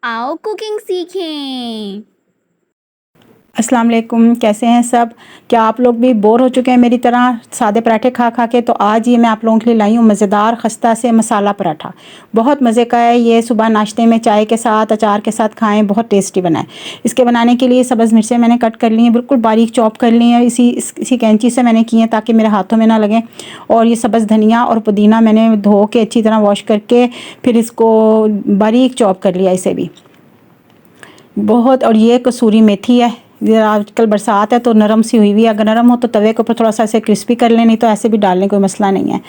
आओ कुकिंग सीखें। अस्सलाम वालेकुम, कैसे हैं सब। क्या आप लोग भी बोर हो चुके हैं मेरी तरह सादे पराठे खा खा के। तो आज ये मैं आप लोगों के लिए लाई हूँ मज़ेदार खस्ता से मसाला पराठा। बहुत मज़े का है ये, सुबह नाश्ते में चाय के साथ अचार के साथ खाएं, बहुत टेस्टी बना है। इसके बनाने के लिए सब्ज़ मिर्चें मैंने कट कर ली हैं, बिल्कुल बारीक चॉप कर ली हैं। इसी कैंची से मैंने की हैं ताकि मेरे हाथों में ना लगें। और ये सब्ज़ धनिया और पुदीना मैंने धो के अच्छी तरह वॉश करके फिर इसको बारीक चॉप कर लिया इसे भी बहुत। और ये कसूरी मेथी है। ये आजकल बरसात है तो नरम सी हुई हुई है, अगर नरम हो तो तवे के ऊपर थोड़ा सा ऐसे क्रिस्पी कर लें, नहीं तो ऐसे भी डालने कोई मसला नहीं है।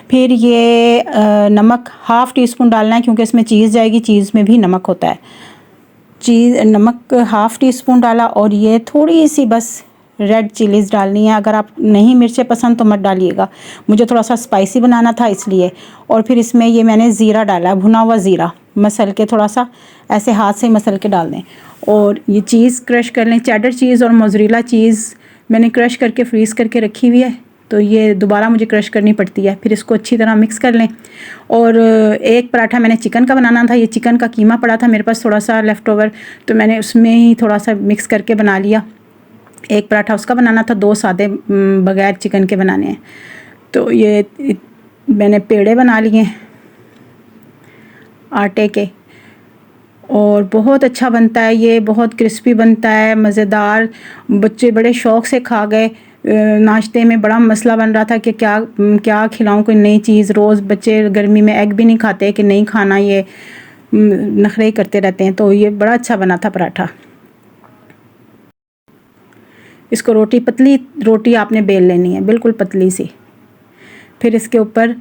फिर ये नमक हाफ़ टी स्पून डालना है क्योंकि इसमें चीज़ जाएगी, चीज़ में भी नमक होता है। नमक हाफ़ टी स्पून डाला। और ये थोड़ी सी बस रेड चिलीज़ डालनी है। अगर आप नहीं मिर्चें पसंद तो मत डालिएगा, मुझे थोड़ा सा स्पाइसी बनाना था इसलिए। और फिर इसमें ये मैंने ज़ीरा डाला, भुना हुआ ज़ीरा मसल के, थोड़ा सा ऐसे हाथ से मसल के डाल दें। और ये चीज़ क्रश कर लें, चेडर चीज़ और मोज़रेला चीज़ मैंने क्रश करके फ्रीज़ करके रखी हुई है, तो ये दोबारा मुझे क्रश करनी पड़ती है। फिर इसको अच्छी तरह मिक्स कर लें। और एक पराठा मैंने चिकन का बनाना था, ये चिकन का कीमा पड़ा था मेरे पास थोड़ा सा लेफ़्ट ओवर, तो मैंने उसमें ही थोड़ा सा मिक्स करके बना लिया। एक पराठा उसका बनाना था, 2 सादे बग़ैर चिकन के बनाने हैं। तो ये मैंने पेड़े बना लिए आटे के, और बहुत अच्छा बनता है ये, बहुत क्रिस्पी बनता है, मज़ेदार। बच्चे बड़े शौक़ से खा गए। नाश्ते में बड़ा मसला बन रहा था कि क्या क्या खिलाऊं, कोई नई चीज़। रोज़ बच्चे गर्मी में एग भी नहीं खाते कि नहीं खाना, ये नखरे करते रहते हैं। तो ये बड़ा अच्छा बना था पराठा। इसको पतली रोटी आपने बेल लेनी है, बिल्कुल पतली सी। फिर इसके ऊपर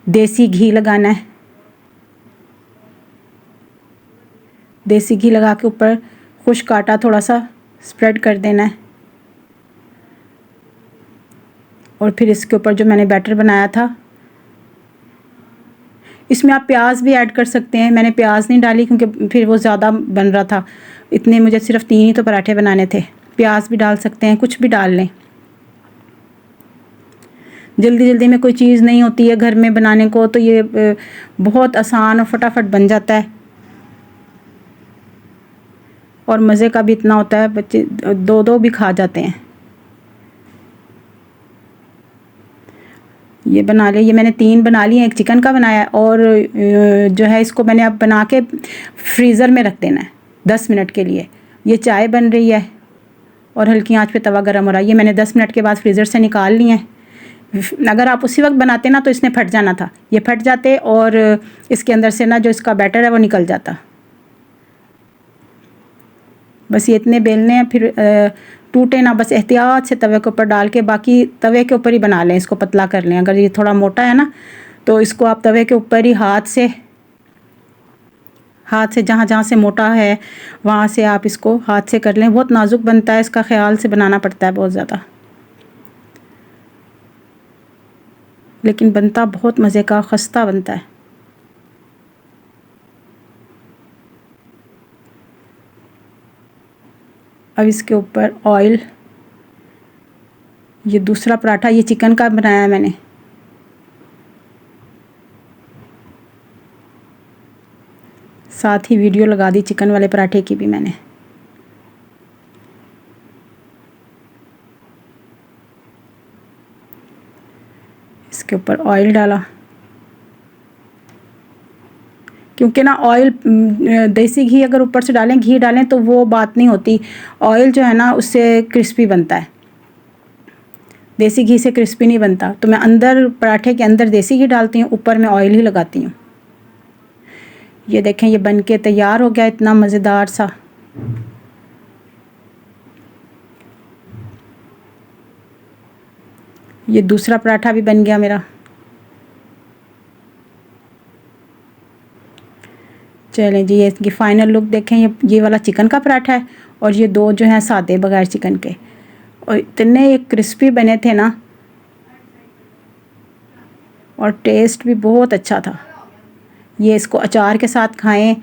देसी घी लगाना है, देसी घी लगा के ऊपर खुश्क आटा थोड़ा सा स्प्रेड कर देना है। और फिर इसके ऊपर जो मैंने बैटर बनाया था, इसमें आप प्याज भी ऐड कर सकते हैं। मैंने प्याज नहीं डाली क्योंकि फिर वो ज़्यादा बन रहा था, इतने मुझे सिर्फ 3 ही तो पराठे बनाने थे। प्याज भी डाल सकते हैं, कुछ भी डाल लें। जल्दी जल्दी में कोई चीज़ नहीं होती है घर में बनाने को, तो ये बहुत आसान और फटाफट बन जाता है। और मज़े का भी इतना होता है, बच्चे 2-2 भी खा जाते हैं। ये बना लिए, ये मैंने 3 बना लिए, एक चिकन का बनाया। और जो है इसको मैंने अब बना के फ्रीज़र में रख देना है 10 मिनट के लिए। ये चाय बन रही है और हल्की आंच पे तवा गर्म हो रहा है। ये मैंने 10 मिनट के बाद फ्रीज़र से निकाल लिए हैं। अगर आप उसी वक्त बनाते ना तो इसने फट जाना था, ये फट जाते और इसके अंदर से ना जो इसका बैटर है वो निकल जाता। बस ये इतने बेलने हैं, फिर टूटे ना, बस एहतियात से तवे के ऊपर डाल के, बाकी तवे के ऊपर ही बना लें, इसको पतला कर लें। अगर ये थोड़ा मोटा है ना तो इसको आप तवे के ऊपर ही हाथ से जहाँ जहाँ से मोटा है वहाँ से आप इसको हाथ से कर लें। बहुत नाजुक बनता है, इसका ख्याल से बनाना पड़ता है बहुत ज़्यादा, लेकिन बनता बहुत मज़े का खस्ता बनता है। अब इसके ऊपर ऑयल, ये दूसरा पराठा ये चिकन का बनाया है मैंने, साथ ही वीडियो लगा दी चिकन वाले पराठे की भी मैंने। इसके ऊपर ऑयल डाला, क्योंकि ना ऑयल देसी घी अगर ऊपर से डालें, घी डालें तो वो बात नहीं होती। ऑयल जो है ना उससे क्रिस्पी बनता है, देसी घी से क्रिस्पी नहीं बनता। तो मैं अंदर पराठे के अंदर देसी घी डालती हूँ, ऊपर मैं ऑयल ही लगाती हूँ। ये देखें ये बन के तैयार हो गया, इतना मज़ेदार सा। ये दूसरा पराठा भी बन गया मेरा। चलें जी, ये इसकी फ़ाइनल लुक देखें। ये वाला चिकन का पराठा है और ये 2 जो हैं सादे बगैर चिकन के, और इतने ये क्रिस्पी बने थे ना, और टेस्ट भी बहुत अच्छा था। ये इसको अचार के साथ खाएं,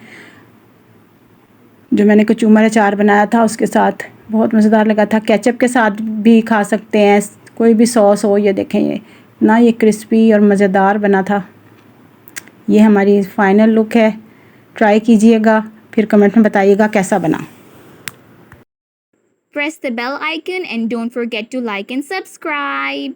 जो मैंने कचूमर अचार बनाया था उसके साथ बहुत मज़ेदार लगा था। केचप के साथ भी खा सकते हैं, कोई भी सॉस हो। ये देखें ये ना, ये क्रिस्पी और मज़ेदार बना था। ये हमारी फ़ाइनल लुक है, ट्राई कीजिएगा। फिर कमेंट में बताइएगा कैसा बना। Press the bell icon and don't forget to like and subscribe.